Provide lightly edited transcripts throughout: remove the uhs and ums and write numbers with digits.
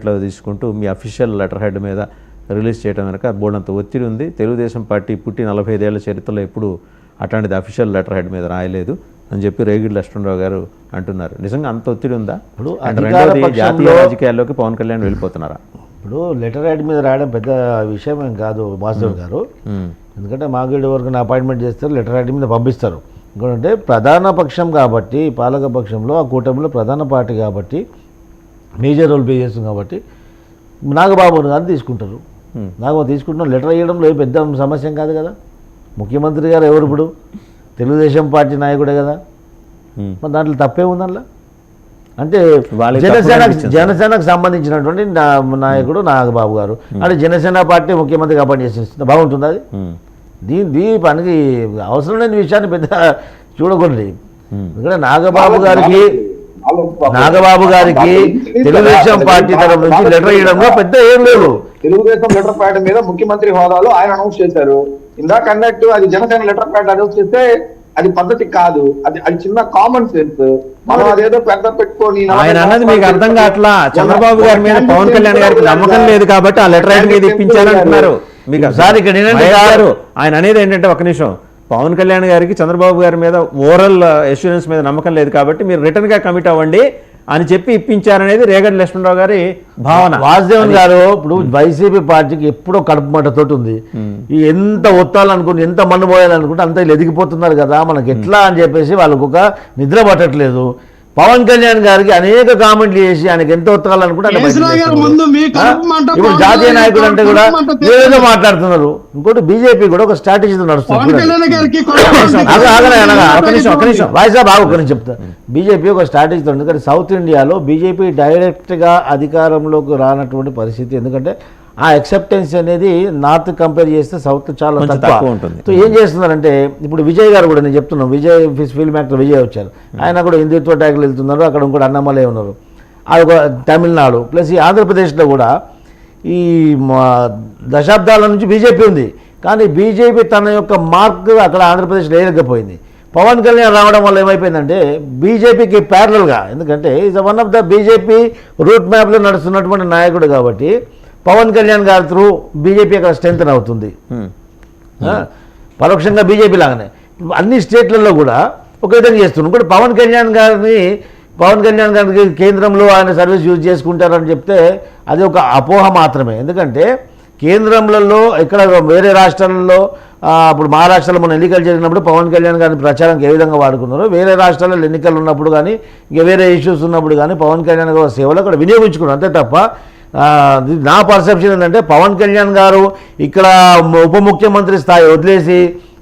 ఇట్లా తీసుకుంటూ మీ official letter head మీద రిలీజ్ చేయడం వెనక బోర్డంత ఒత్తిడి ఉంది. తెలుగుదేశం పార్టీ పుట్టి 45 ఏళ్ల చరిత్రలో ఎప్పుడు అట్లాంటిది అఫీషియల్ లెటర్ హెడ్ మీద రాయలేదు అని చెప్పి రేగిడి లక్ష్మణరావు గారు అంటున్నారు. నిజంగా అంత ఒత్తిడి ఉందా? ఇప్పుడు రెండోది జాతీయ రాజకీయాల్లోకి పవన్ కళ్యాణ్ వెళ్ళిపోతున్నారా? ఇప్పుడు లెటర్ హెడ్ మీద రాయడం పెద్ద విషయం ఏం కాదు వాసుదేవ్ గారు. ఎందుకంటే మాగేడి వరకు అపాయింట్మెంట్ చేస్తారు, లెటర్ హెడ్ మీద పంపిస్తారు. ఎందుకంటే ప్రధాన పక్షం కాబట్టి, పాలక పక్షంలో ఆ కూటమిలో ప్రధాన పార్టీ కాబట్టి, మేజర్ రోల్ ప్లే చేస్తుంది కాబట్టి నాగబాబు గారు తీసుకుంటారు. నాగబాబు తీసుకుంటున్నాం, లెటర్ వేయడంలో పెద్ద సమస్య కాదు కదా. ముఖ్యమంత్రి గారు ఎవరు ఇప్పుడు? తెలుగుదేశం పార్టీ నాయకుడే కదా. మరి దాంట్లో తప్పే ఉందల్లా. అంటే జనసేనకు సంబంధించినటువంటి నాయకుడు నాగబాబు గారు అంటే జనసేన పార్టీ ముఖ్యమంత్రికి అపాయింట్ చేసి బాగుంటుంది. అది దీని పనికి అవసరం లేని విషయాన్ని పెద్ద చూడకూడదు. ఎందుకంటే నాగబాబు గారికి తెలుగుదేశం పార్టీ తరఫు నుంచి లెటర్ వేయడంలో పెద్ద ఏం లేదు. తెలుగుదేశం లెటర్ ప్యాడ్ మీద ముఖ్యమంత్రి హోదాలో ఆయన అనౌన్స్ చేశారు. ఇందాక అన్నట్టు అది జనసేన లెటర్ ప్యాడ్ అనౌన్స్ చేస్తే అది పద్ధతి కాదు. అది చిన్న కామన్ సెన్స్. మనం అదేదో పెద్ద పెట్టుకొని ఆయన అన్నది మీకు అర్థం కావట్లా. చంద్రబాబు గారి మీద పవన్ కళ్యాణ్ గారికి నమ్మకం లేదు కాబట్టి ఆ లెటర్ హెడ్ మీద ఇప్పించారంటున్నారు. మీకు సార్ ఇక్కడ ఆయన అనేది ఏంటంటే ఒక నిమిషం, పవన్ కళ్యాణ్ గారికి చంద్రబాబు గారి మీద ఓవరాల్ అష్యూరెన్స్ మీద నమ్మకం లేదు కాబట్టి మీరు రిటర్న్ గా కమిట్ అవ్వండి అని చెప్పి ఇప్పించారనేది రేగడి లక్ష్మణరావు గారి భావన. వాసుదేవన్ గారు ఇప్పుడు వైసీపీ పార్టీకి ఎప్పుడో కడుపు మంటతోటి ఉంది. ఎంత ఒత్తాలనుకుంటే, ఎంత మన్ను పోయాలనుకుంటే అంత ఎదిగిపోతున్నారు కదా, మనకి ఎట్లా అని చెప్పేసి వాళ్ళకు ఒక నిద్ర పట్టట్లేదు. పవన్ కళ్యాణ్ గారికి అనేక కామెంట్లు చేసి ఆయనకి ఎంత ఒత్తాలనుకుంటే ఇప్పుడు జాతీయ నాయకులు అంటే కూడా ఏదో మాట్లాడుతున్నారు. ఇంకోటి బీజేపీ కూడా ఒక స్ట్రాటజీతో నడుస్తుంది. చెప్తా, బీజేపీ ఒక స్ట్రాటజీతో, ఎందుకంటే సౌత్ ఇండియాలో బీజేపీ డైరెక్ట్గా అధికారంలోకి రానటువంటి పరిస్థితి. ఎందుకంటే ఆ యాక్సెప్టెన్స్ అనేది నార్త్ కంపేర్ చేస్తే సౌత్ చాలా తక్కువ ఉంటుంది. సో ఏం చేస్తున్నారంటే ఇప్పుడు విజయ్ గారు కూడా, నేను చెప్తున్నాను, విజయ్ ఫిల్మ్ యాక్టర్ విజయ్ వచ్చారు, ఆయన కూడా హిందుత్వ ట్యాగ్లు వెళ్తున్నారు. అక్కడ ఇంకోటి అన్నమలై ఉన్నారు. అది ఒక తమిళనాడు ప్లస్ ఈ ఆంధ్రప్రదేశ్లో కూడా ఈ దశాబ్దాల నుంచి బీజేపీ ఉంది. కానీ బీజేపీ తన యొక్క మార్క్ అక్కడ ఆంధ్రప్రదేశ్లో వేయలేకపోయింది. పవన్ కళ్యాణ్ రావడం వల్ల ఏమైపోయిందంటే బీజేపీకి ప్యారలల్గా, ఎందుకంటే is one of the BJP route మ్యాప్లో నడుస్తున్నటువంటి నాయకుడు కాబట్టి పవన్ కళ్యాణ్ గారి త్రూ బీజేపీ అక్కడ స్ట్రెంగ్త్ అవుతుంది. పరోక్షంగా బీజేపీ లాగానే అన్ని స్టేట్లలో కూడా ఒక విధంగా చేస్తున్నారు. ఇంకోటి పవన్ కళ్యాణ్ గారికి కేంద్రంలో ఆయన సర్వీస్ యూజ్ చేసుకుంటారని చెప్తే అది ఒక అపోహ మాత్రమే. ఎందుకంటే కేంద్రంలో ఇక్కడ వేరే రాష్ట్రాలలో, ఇప్పుడు మహారాష్ట్రలో మన ఎన్నికలు జరిగినప్పుడు పవన్ కళ్యాణ్ గారిని ప్రచారానికి ఏ విధంగా వాడుకున్నారో, వేరే రాష్ట్రాలలో ఎన్నికలు ఉన్నప్పుడు కానీ ఇంకా వేరే ఇష్యూస్ ఉన్నప్పుడు కానీ పవన్ కళ్యాణ్ గారి సేవలు అక్కడ వినియోగించుకున్నారు. అంతే తప్ప నా పర్సెప్షన్ ఏంటంటే పవన్ కళ్యాణ్ గారు ఇక్కడ ఉప ముఖ్యమంత్రి స్థాయి వదిలేసి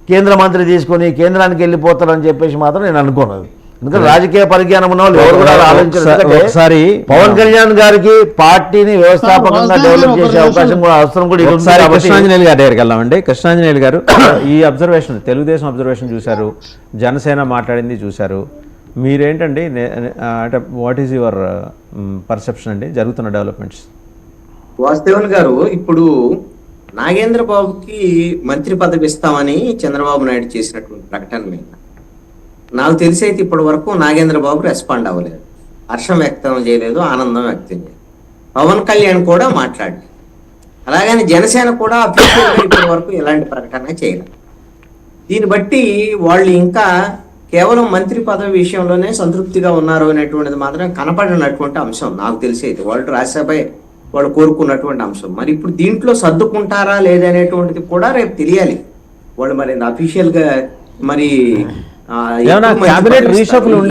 కేంద్ర మంత్రి తీసుకొని కేంద్రానికి వెళ్ళిపోతారని చెప్పేసి మాత్రం నేను అనుకున్నాను. ఎందుకంటే రాజకీయ పరిజ్ఞానం ఉన్న వాళ్ళు ఎవరు కూడా ఆలోచించారు. పవన్ కళ్యాణ్ గారికి పార్టీని వ్యవస్థాపకంగా డెవలప్ చేసే అవకాశం కూడా అవసరం కూడా. కృష్ణాంజనేయులు గారి దగ్గరికి వెళ్దామండి. కృష్ణాంజనేయులు గారు, ఈ అబ్జర్వేషన్, తెలుగుదేశం అబ్జర్వేషన్ చూశారు, జనసేన మాట్లాడింది చూశారు, మీరేంటండి అంటే వాట్ ఈజ్ యువర్ పర్సెప్షన్ అండి జరుగుతున్న డెవలప్మెంట్స్? వాసుదేవన్ గారు, ఇప్పుడు నాగేంద్ర బాబుకి మంత్రి పదవి ఇస్తామని చంద్రబాబు నాయుడు చేసినటువంటి ప్రకటన మీద నాకు తెలిసి అయితే ఇప్పటి వరకు నాగేంద్ర బాబు రెస్పాండ్ అవ్వలేదు, హర్షం వ్యక్తం చేయలేదు, ఆనందం వ్యక్తం చేయలేదు. పవన్ కళ్యాణ్ కూడా మాట్లాడలేదు. అలాగని జనసేన కూడా అఫీషియల్గా ఇప్పటి వరకు ఎలాంటి ప్రకటన చేయలేదు. దీన్ని బట్టి వాళ్ళు ఇంకా కేవలం మంత్రి పదవి విషయంలోనే సంతృప్తిగా ఉన్నారు అనేటువంటిది మాత్రం కనపడినటువంటి అంశం నాకు తెలిసి అయితే వాళ్ళు రాజ్యసభ వాళ్ళు కోరుకున్నటువంటి అంశం. మరి ఇప్పుడు దీంట్లో సర్దుకుంటారా లేదనేటువంటిది కూడా రేపు తెలియాలి. వాళ్ళు మరి అఫీషియల్ గా మరి